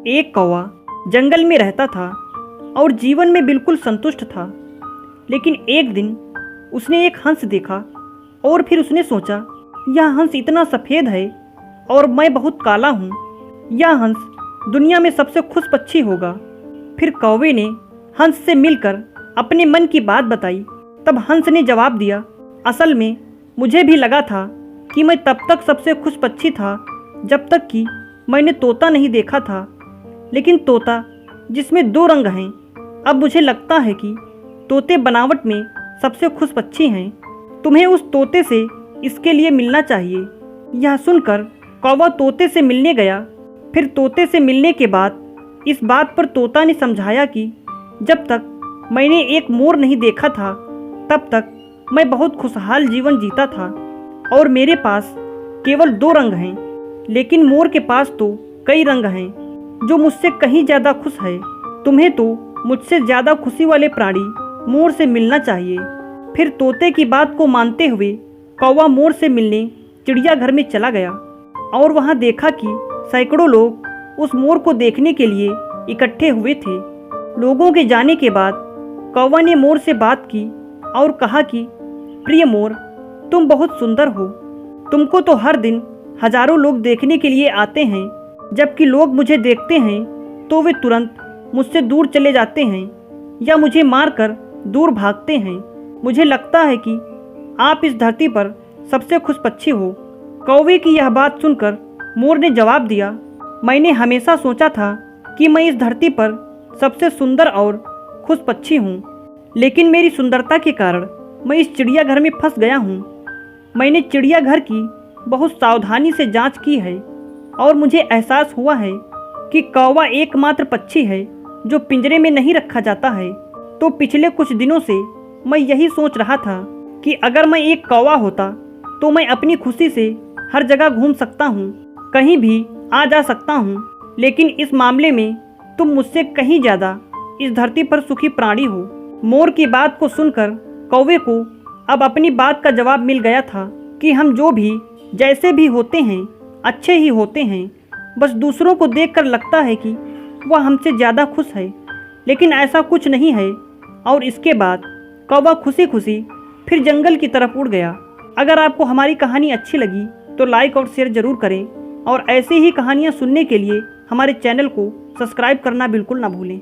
एक कौवा जंगल में रहता था और जीवन में बिल्कुल संतुष्ट था। लेकिन एक दिन उसने एक हंस देखा और फिर उसने सोचा, यह हंस इतना सफ़ेद है और मैं बहुत काला हूँ। यह हंस दुनिया में सबसे खुश पक्षी होगा। फिर कौवे ने हंस से मिलकर अपने मन की बात बताई। तब हंस ने जवाब दिया, असल में मुझे भी लगा था कि मैं तब तक सबसे खुश पक्षी था जब तक कि मैंने तोता नहीं देखा था। लेकिन तोता जिसमें दो रंग हैं, अब मुझे लगता है कि तोते बनावट में सबसे खुश पक्षी हैं। तुम्हें उस तोते से इसके लिए मिलना चाहिए। यह सुनकर कौवा तोते से मिलने गया। फिर तोते से मिलने के बाद इस बात पर तोता ने समझाया कि जब तक मैंने एक मोर नहीं देखा था तब तक मैं बहुत खुशहाल जीवन जीता था और मेरे पास केवल दो रंग हैं। लेकिन मोर के पास तो कई रंग हैं जो मुझसे कहीं ज़्यादा खुश है। तुम्हें तो मुझसे ज़्यादा खुशी वाले प्राणी मोर से मिलना चाहिए। फिर तोते की बात को मानते हुए कौवा मोर से मिलने चिड़ियाघर में चला गया और वहाँ देखा कि सैकड़ों लोग उस मोर को देखने के लिए इकट्ठे हुए थे। लोगों के जाने के बाद कौवा ने मोर से बात की और कहा कि प्रिय मोर, तुम बहुत सुंदर हो। तुमको तो हर दिन हजारों लोग देखने के लिए आते हैं, जबकि लोग मुझे देखते हैं तो वे तुरंत मुझसे दूर चले जाते हैं या मुझे मारकर दूर भागते हैं। मुझे लगता है कि आप इस धरती पर सबसे खुश पक्षी हो। कौवे की यह बात सुनकर मोर ने जवाब दिया, मैंने हमेशा सोचा था कि मैं इस धरती पर सबसे सुंदर और खुश पक्षी हूँ, लेकिन मेरी सुंदरता के कारण मैं इस चिड़ियाघर में फंस गया हूँ। मैंने चिड़ियाघर की बहुत सावधानी से जांच की है और मुझे एहसास हुआ है कि कौवा एकमात्र पक्षी है जो पिंजरे में नहीं रखा जाता है। तो पिछले कुछ दिनों से मैं यही सोच रहा था कि अगर मैं एक कौवा होता तो मैं अपनी खुशी से हर जगह घूम सकता हूँ, कहीं भी आ जा सकता हूँ। लेकिन इस मामले में तुम मुझसे कहीं ज़्यादा इस धरती पर सुखी प्राणी हो। मोर की बात को सुनकर कौवे को अब अपनी बात का जवाब मिल गया था कि हम जो भी जैसे भी होते हैं अच्छे ही होते हैं। बस दूसरों को देखकर लगता है कि वह हमसे ज़्यादा खुश है, लेकिन ऐसा कुछ नहीं है। और इसके बाद कौवा खुशी खुशी फिर जंगल की तरफ उड़ गया। अगर आपको हमारी कहानी अच्छी लगी तो लाइक और शेयर ज़रूर करें और ऐसे ही कहानियाँ सुनने के लिए हमारे चैनल को सब्सक्राइब करना बिल्कुल ना भूलें।